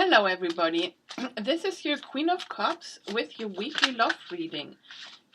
Hello everybody, this is your Queen of Cups with your weekly love reading,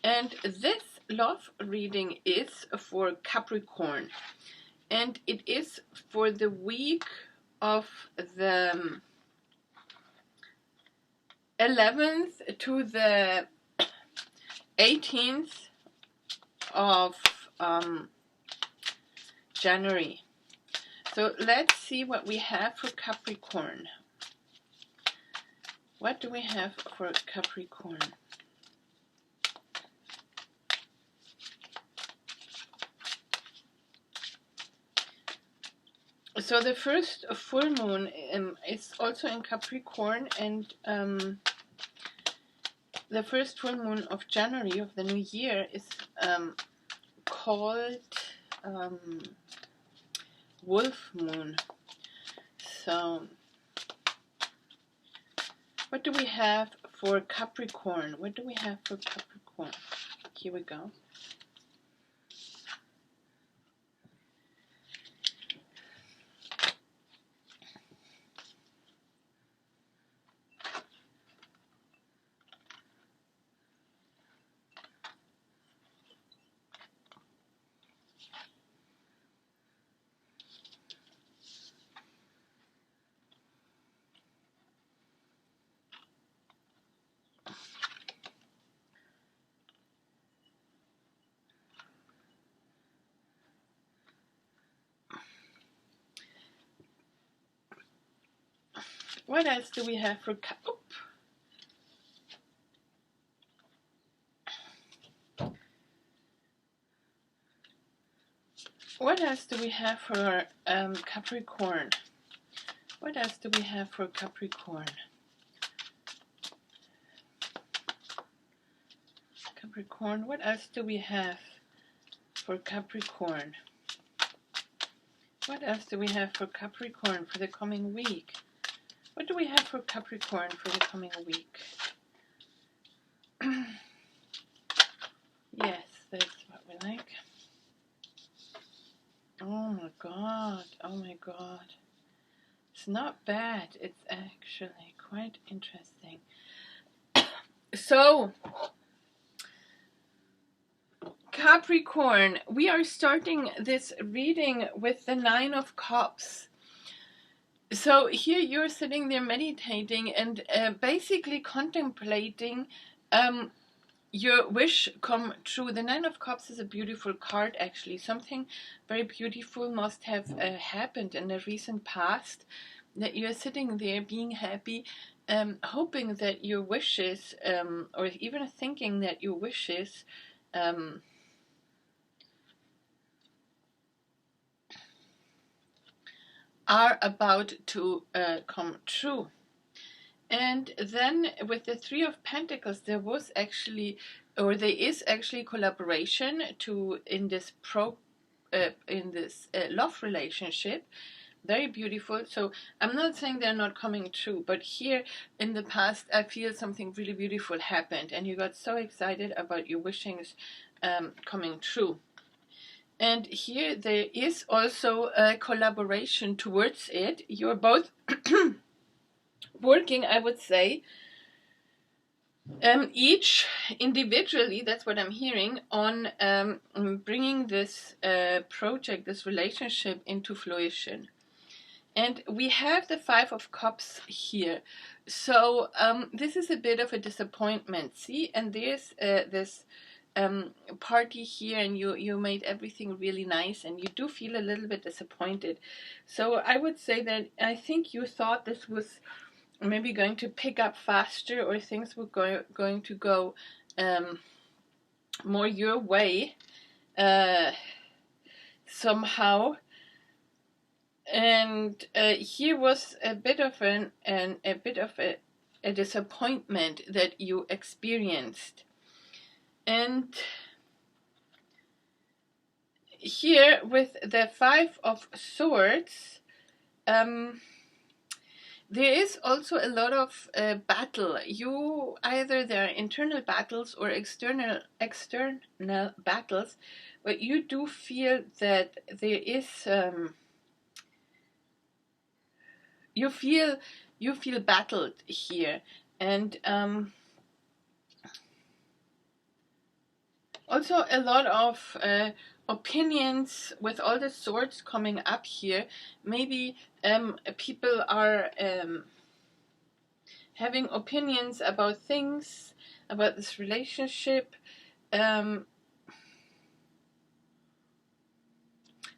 and this love reading is for Capricorn, and it is for the week of the 11th to the 18th of January. So let's see what we have for Capricorn. What do we have for Capricorn? So the first full moon is also in Capricorn, and the first full moon of January of the new year is called Wolf Moon. So what do we have for Capricorn? What do we have for Capricorn? Here we go. What else do we have for What else do we have for Capricorn? What else do we have for Capricorn? Capricorn, what else do we have for Capricorn? What else do we have for Capricorn for the coming week? What do we have for Capricorn for the coming week? Yes, that's what we like. Oh my god, oh my god. It's not bad, it's actually quite interesting. So, Capricorn, we are starting this reading with the Nine of Cups. So here you're sitting there meditating and basically contemplating your wish come true. The Nine of Cups is a beautiful card, actually. Something very beautiful must have happened in the recent past, that you're sitting there being happy, hoping that your wishes, or even thinking that your wishes are about to come true. And then with the Three of Pentacles, there is actually collaboration in this love relationship. Very beautiful. So I'm not saying they're not coming true, but here in the past I feel something really beautiful happened and you got so excited about your wishings coming true. And here there is also a collaboration towards it. You're both working, I would say, each individually, that's what I'm hearing, on bringing this project, this relationship into fruition. And we have the Five of Cups here. So this is a bit of a disappointment. See, and there's this party here, and you made everything really nice, and you do feel a little bit disappointed. So I would say that I think you thought this was maybe going to pick up faster, or things were going to go more your way somehow. And here was a bit of a disappointment that you experienced. And here with the Five of Swords, there is also a lot of battle. There are internal battles or external battles, but you do feel that there is you feel you feel battled here. And also a lot of opinions with all the swords coming up here. Maybe people are having opinions about things, about this relationship.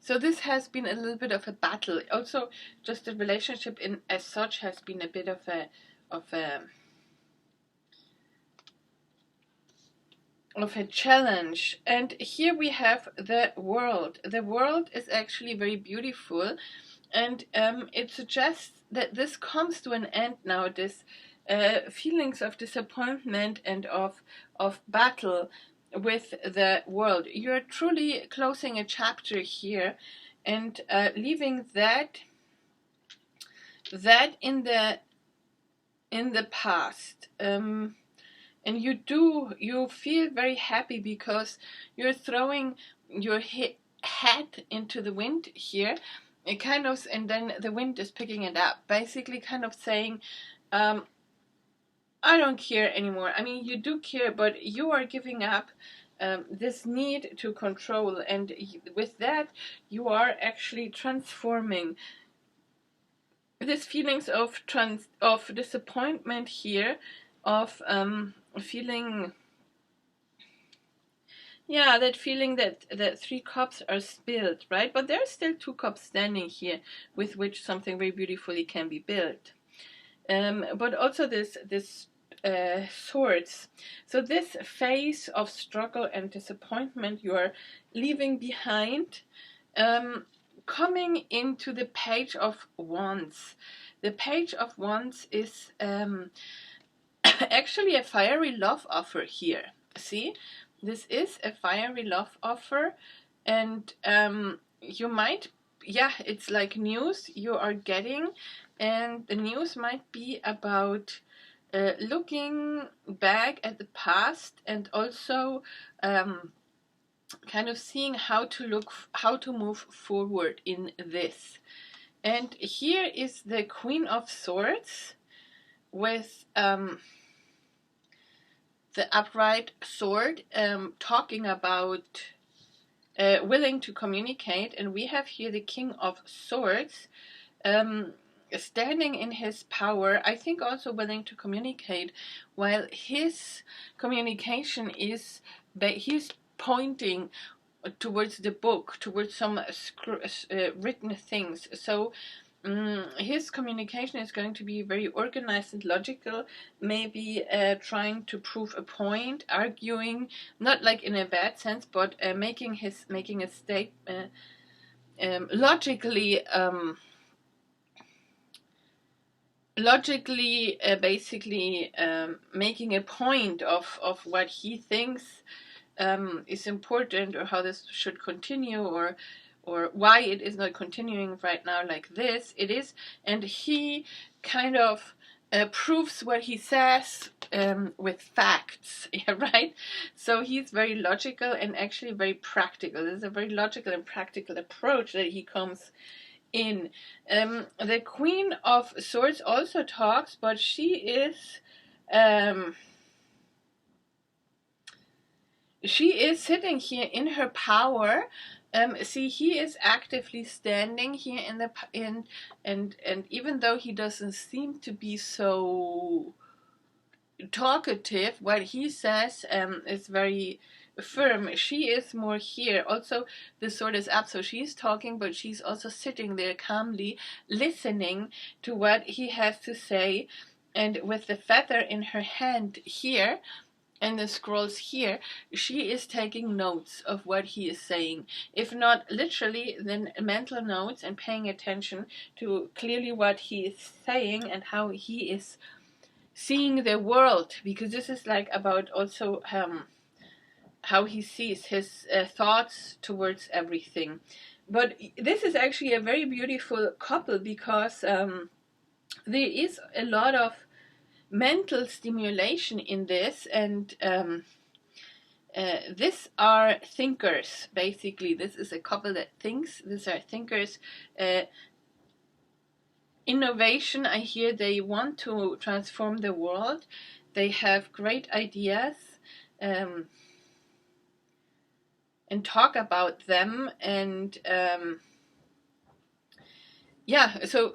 So this has been a little bit of a battle. Also, just the relationship in as such has been a bit of a challenge. And here we have the world. The world is actually very beautiful, and it suggests that this comes to an end now. This feelings of disappointment and of battle with the world. You're truly closing a chapter here, and leaving that in the past. And you feel very happy because you're throwing your head into the wind here. It kind of, and then the wind is picking it up, basically kind of saying, I don't care anymore. I mean, you do care, but you are giving up this need to control, and with that, you are actually transforming these feelings of disappointment here, of feeling, yeah, that feeling that 3 cups are spilled, right? But there's still 2 cups standing here, with which something very beautifully can be built. But also this swords. So this phase of struggle and disappointment you are leaving behind, coming into the Page of Wands. The Page of Wands is actually a fiery love offer here. See, this is a fiery love offer, and you might, yeah, it's like news you are getting, and the news might be about looking back at the past, and also kind of seeing how to move forward in this. And here is the Queen of Swords with the upright sword, talking about willing to communicate, and we have here the King of Swords, standing in his power, I think also willing to communicate, while his communication is he's pointing towards the book, towards some written things. So his communication is going to be very organized and logical, maybe trying to prove a point, arguing, not like in a bad sense, but making a statement, logically basically making a point of what he thinks is important, or how this should continue, or why it is not continuing right now like this. It is, and he kind of proves what he says with facts, yeah, right? So he's very logical and actually very practical. There's a very logical and practical approach that he comes in. The Queen of Swords also talks, but she is sitting here in her power. See, he is actively standing here and even though he doesn't seem to be so talkative, what he says is very firm. She is more here. Also, the sword is up, so she's talking, but she's also sitting there calmly listening to what he has to say, and with the feather in her hand here and the scrolls here, she is taking notes of what he is saying. If not literally, then mental notes, and paying attention to clearly what he is saying and how he is seeing the world, because this is like about also how he sees his thoughts towards everything. But this is actually a very beautiful couple, because there is a lot of mental stimulation in this, and these are thinkers, basically. This is a couple that thinks. These are thinkers. innovation. I hear they want to transform the world. They have great ideas, and talk about them. And yeah, so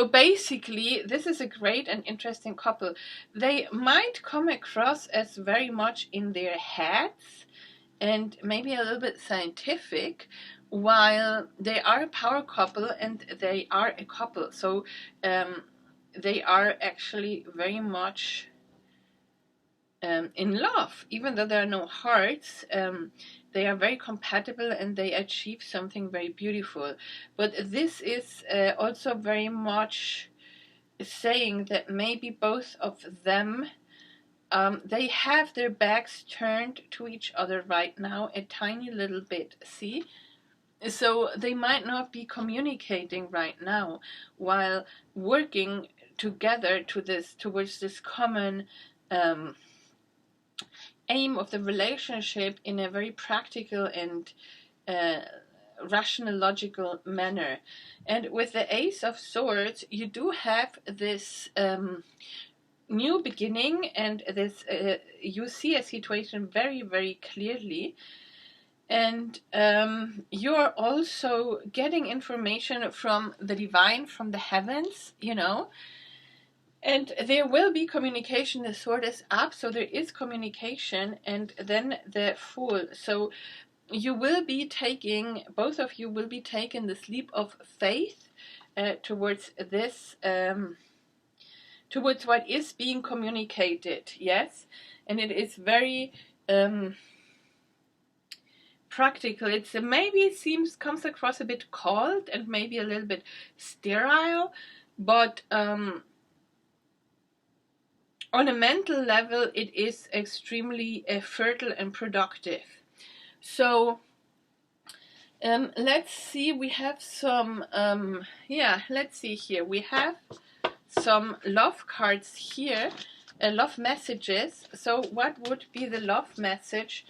basically this is a great and interesting couple. They might come across as very much in their heads and maybe a little bit scientific, while they are a power couple and they are a couple. So they are actually very much in love, even though there are no hearts. They are very compatible and they achieve something very beautiful. But this is also very much saying that maybe both of them, they have their backs turned to each other right now a tiny little bit, see? So they might not be communicating right now while working together towards this common aim of the relationship in a very practical and rational, logical manner. And with the Ace of Swords, you do have this new beginning, and this you see a situation very, very clearly. And you're also getting information from the divine, from the heavens, you know. And there will be communication. The sword is up, so there is communication. And then the Fool. So you will be taking, both of you will be taking this leap of faith towards this, towards what is being communicated, yes? And it is very practical. It's maybe comes across a bit cold and maybe a little bit sterile, but on a mental level, it is extremely fertile and productive. So let's see, we have some, let's see here. We have some love cards here, love messages. So what would be the love message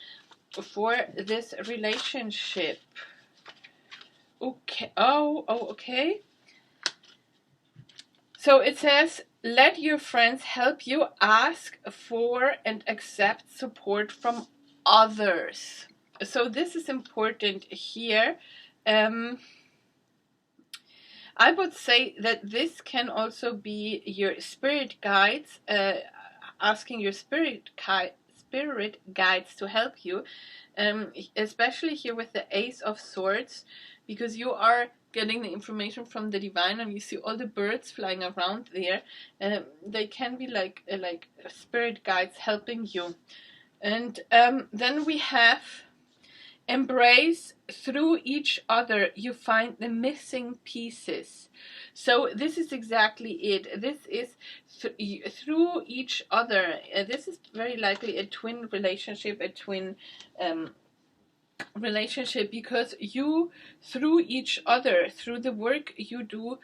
for this relationship? Okay, okay. So it says, let your friends help you, ask for and accept support from others. So this is important here. I would say that this can also be your spirit guides, asking your spirit guides to help you, especially here with the Ace of Swords, because you are getting the information from the divine, and you see all the birds flying around there. They can be like spirit guides helping you. And then we have embrace. Through each other you find the missing pieces. So this is exactly it. This is through each other. This is very likely a twin relationship, a twin relationship, because you, through each other, through the work you do,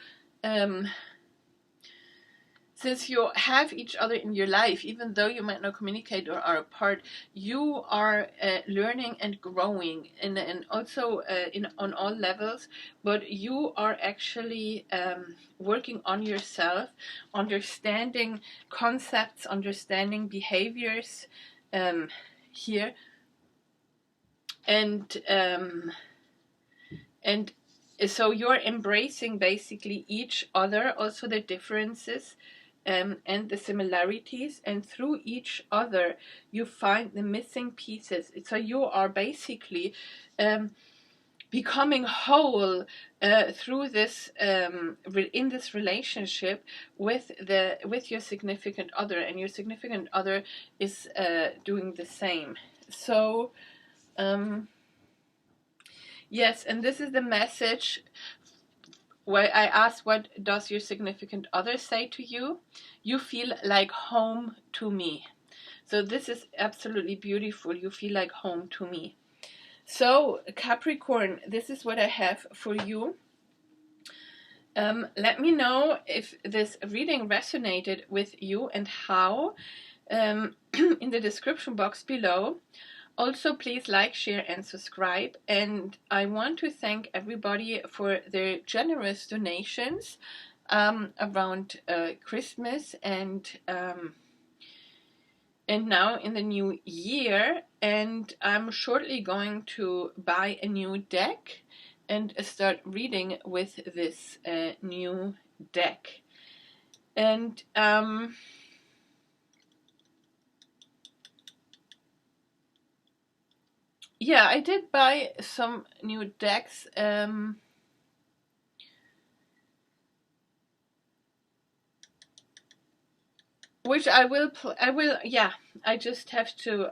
since you have each other in your life, even though you might not communicate or are apart, you are learning and growing, and also on all levels. But you are actually working on yourself, understanding concepts, understanding behaviors here, and so you're embracing basically each other, also the differences and the similarities, and through each other you find the missing pieces. So you are basically becoming whole through this in this relationship with your significant other, and your significant other is doing the same. So yes, and this is the message where I asked, what does your significant other say to you? You feel like home to me. So this is absolutely beautiful. You feel like home to me. So Capricorn, this is what I have for you. Let me know if this reading resonated with you and how, in the description box below. Also, please like, share, and subscribe. And I want to thank everybody for their generous donations around Christmas and now in the new year. And I'm shortly going to buy a new deck and start reading with this new deck. And yeah, I did buy some new decks. Which I will, yeah, I just have to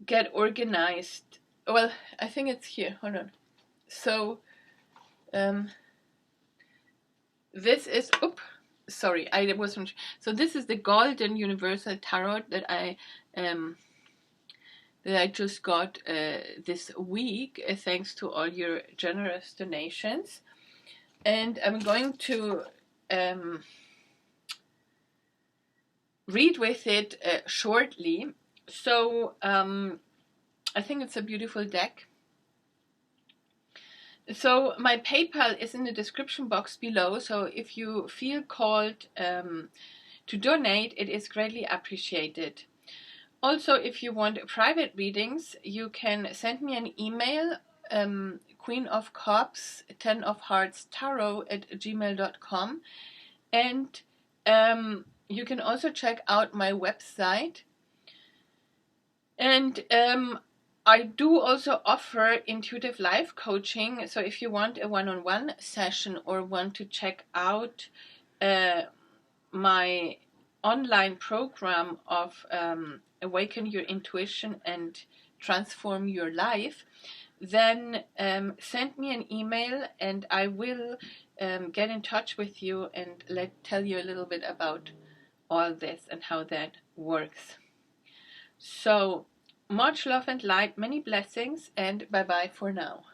get organized. Well, I think it's here, hold on. So, this is, sorry, I wasn't, so this is the Golden Universal Tarot that I just got this week, thanks to all your generous donations. And I'm going to read with it shortly. So I think it's a beautiful deck. So my PayPal is in the description box below, so if you feel called to donate, it is greatly appreciated. Also, if you want private readings, you can send me an email, Queen of Cups 10 of Hearts Tarot @gmail.com, and you can also check out my website. And I do also offer intuitive life coaching, so if you want a one-on-one session or want to check out my online program of Awaken Your Intuition and Transform Your Life, then send me an email and I will get in touch with you and tell you a little bit about all this and how that works. So, much love and light, many blessings, and bye-bye for now.